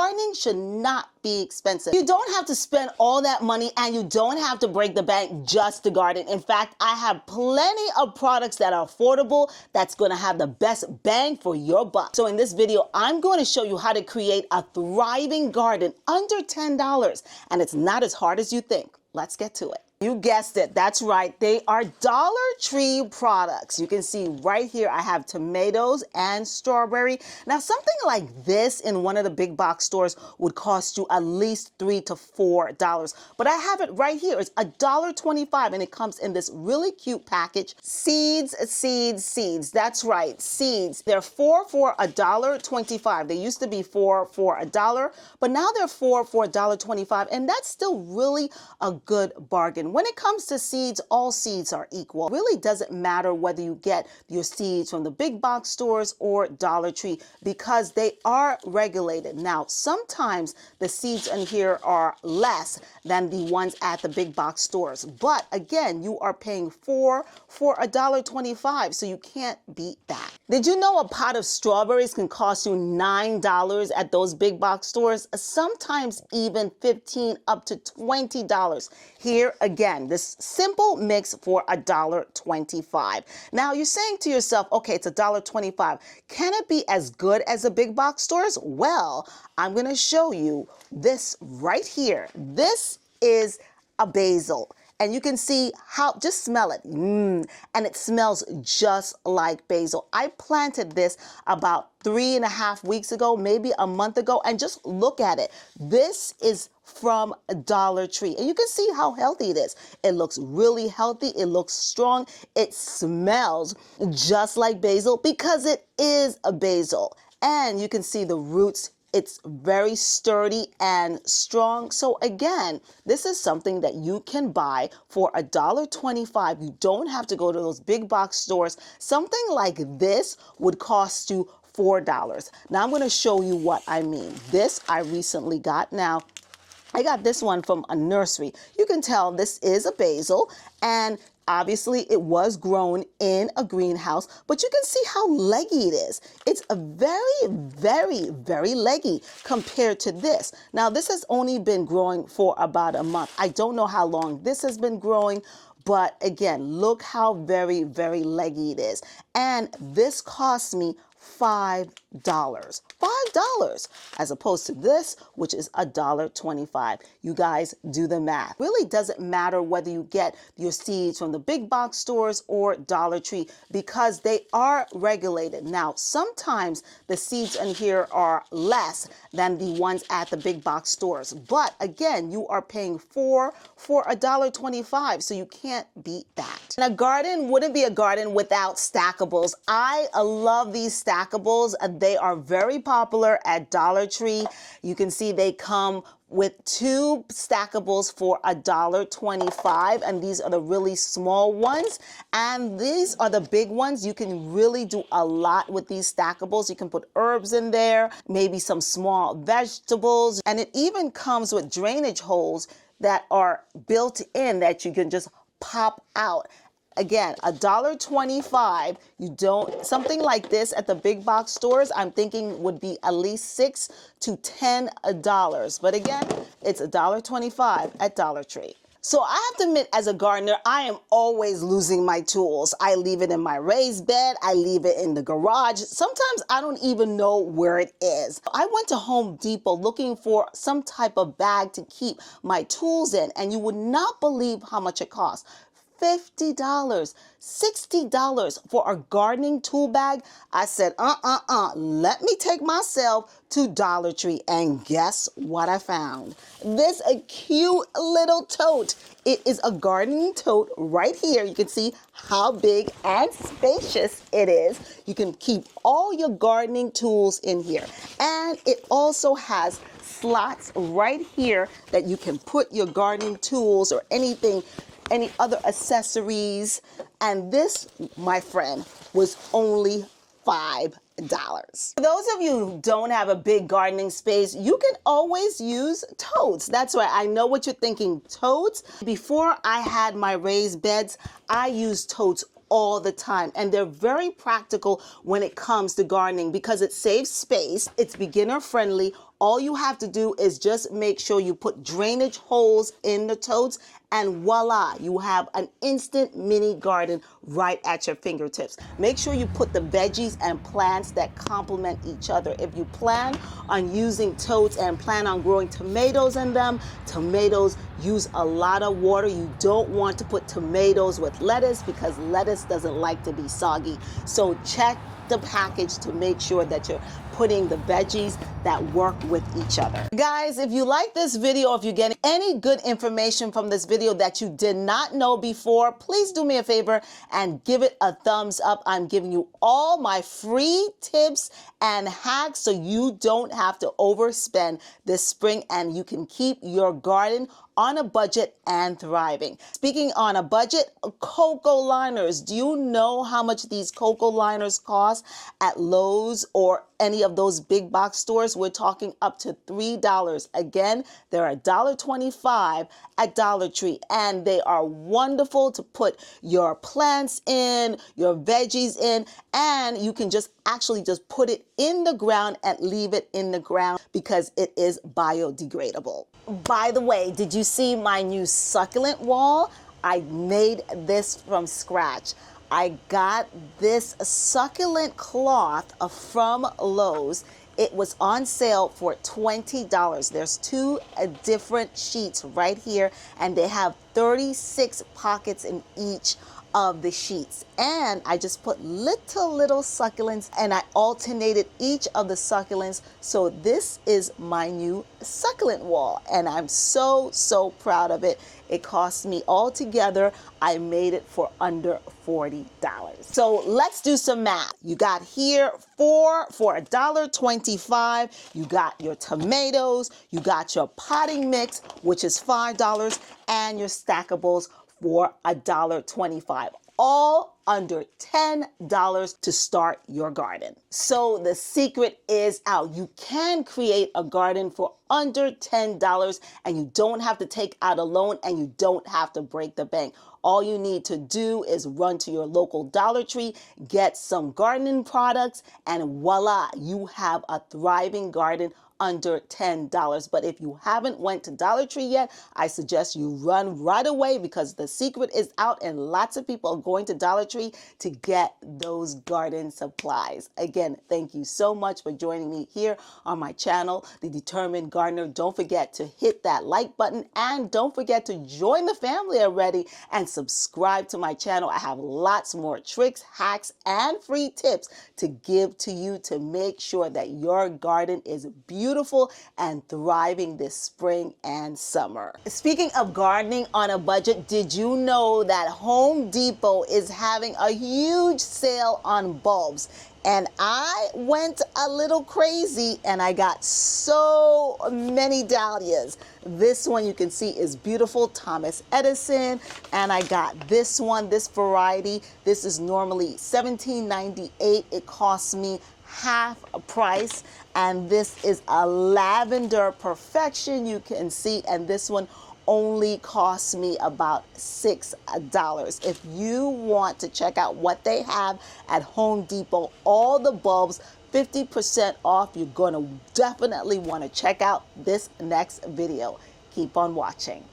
gardening should not be expensive. You don't have to spend all that money and you don't have to break the bank just to garden. In fact, I have plenty of products that are affordable that's going to have the best bang for your buck. So in this video, I'm going to show you how to create a thriving garden under $10. And it's not as hard as you think. Let's get to it. You guessed it. That's right. They are Dollar Tree products. You can see right here I have tomatoes and strawberry. Now something like this in one of the big box stores would cost you at least $3 to $4. But I have it right here. It's $1.25 and it comes in this really cute package. Seeds, seeds, seeds. That's right. Seeds. They're 4 for $1.25. They used to be 4 for $1, but now they're 4 for $1.25, and that's still really a good bargain. When it comes to seeds, all seeds are equal. It really doesn't matter whether you get your seeds from the big box stores or Dollar Tree because they are regulated. Now, sometimes the seeds in here are less than the ones at the big box stores. But again, you are paying 4 for $1.25, so you can't beat that. Did you know a pot of strawberries can cost you $9 at those big box stores? Sometimes even $15 up to $20. Here again, this simple mix for $1.25. Now you're saying to yourself, okay, it's $1.25. Can it be as good as the big box stores? Well, I'm going to show you this right here. This is a basil. And you can see how, just smell it. And it smells just like basil. I planted this about 3.5 weeks ago, maybe a month ago, and just look at it. This is from Dollar Tree. And you can see how healthy it is. It looks really healthy. It looks strong. It smells just like basil because it is a basil. And you can see the roots. It's very sturdy and strong. So again, this is something that you can buy for $1.25. You don't have to go to those big box stores. Something like this would cost you $4. Now I'm going to show you what I mean. This I recently got. Now, I got this one from a nursery. You can tell this is a basil, and obviously it was grown in a greenhouse, but you can see how leggy it is. It's a very, very, very leggy compared to this. Now this has only been growing for about a month. I don't know how long this has been growing, but again, look how very, very leggy it is. And this cost me $5. $5 as opposed to this, which is $1.25. You guys do the math. Really doesn't matter whether you get your seeds from the big box stores or Dollar Tree because they are regulated. Now, sometimes the seeds in here are less than the ones at the big box stores. But again, you are paying 4 for $1.25, so you can't beat that. And a garden wouldn't be a garden without stackables. I love these stackables. They are very popular at Dollar Tree. You can see they come with 2 stackables for $1.25, and these are the really small ones, and these are the big ones. You can really do a lot with these stackables. You can put herbs in there, maybe some small vegetables, and it even comes with drainage holes that are built in that you can just pop out. Again, $1.25. You don't, something like this at the big box stores, I'm thinking would be at least $6 to $10. But again, it's $1.25 at Dollar Tree. So I have to admit, as a gardener, I am always losing my tools. I leave it in my raised bed. I leave it in the garage. Sometimes I don't even know where it is. I went to Home Depot looking for some type of bag to keep my tools in, and you would not believe how much it costs. $50, $60 for a gardening tool bag. I said, let me take myself to Dollar Tree, and guess what I found? This a cute little tote. It is a gardening tote right here. You can see how big and spacious it is. You can keep all your gardening tools in here. And it also has slots right here that you can put your gardening tools or anything, any other accessories. And this, my friend, was only $5. For those of you who don't have a big gardening space, you can always use totes. That's right, I know what you're thinking, totes. Before I had my raised beds, I used totes all the time, and they're very practical when it comes to gardening because it saves space, it's beginner friendly. All you have to do is just make sure you put drainage holes in the totes, and voila, you have an instant mini garden right at your fingertips. Make sure you put the veggies and plants that complement each other. If you plan on using totes and plan on growing tomatoes in them, tomatoes use a lot of water. You don't want to put tomatoes with lettuce because lettuce doesn't like to be soggy. So check the package to make sure that you're putting the veggies that work with each other. Guys, if you like this video, if you're getting any good information from this video that you did not know before, please do me a favor and give it a thumbs up. I'm giving you all my free tips and hacks so you don't have to overspend this spring and you can keep your garden on a budget and thriving. Speaking on a budget, cocoa liners. Do you know how much these cocoa liners cost at Lowe's or any of those big box stores? We're talking up to $3. Again, they're $1.25 at Dollar Tree, and they are wonderful to put your plants in, your veggies in, and you can just put it in the ground and leave it in the ground because it is biodegradable. By the way, did you see my new succulent wall? I made this from scratch. I got this succulent cloth from Lowe's. It was on sale for $20. There's two different sheets right here, and they have 36 pockets in each of the sheets. And I just put little succulents, and I alternated each of the succulents. So this is my new succulent wall, and I'm so proud of it. It cost me altogether, I made it for under $40. So let's do some math. You got here four for $1.25. You got your tomatoes, you got your potting mix, which is $5, and your stackables for $1.25. All under $10 to start your garden. So the secret is out. You can create a garden for under $10, and you don't have to take out a loan, and you don't have to break the bank. All you need to do is run to your local Dollar Tree, get some gardening products, and voila, you have a thriving garden under $10. But if you haven't went to Dollar Tree yet, I suggest you run right away because the secret is out and lots of people are going to Dollar Tree to get those garden supplies. Again, thank you so much for joining me here on my channel, The Determined Gardener. Don't forget to hit that like button and don't forget to join the family already and subscribe to my channel. I have lots more tricks, hacks, and free tips to give to you to make sure that your garden is beautiful and thriving this spring and summer. Speaking of gardening on a budget, did you know that Home Depot is having a huge sale on bulbs? And I went a little crazy and I got so many dahlias. This one you can see is beautiful, Thomas Edison. And I got this one, this variety. This is normally $17.98. It costs me half a price. And this is a lavender perfection, you can see. And this one only costs me about $6. If you want to check out what they have at Home Depot, all the bulbs, 50% off, you're going to definitely want to check out this next video. Keep on watching.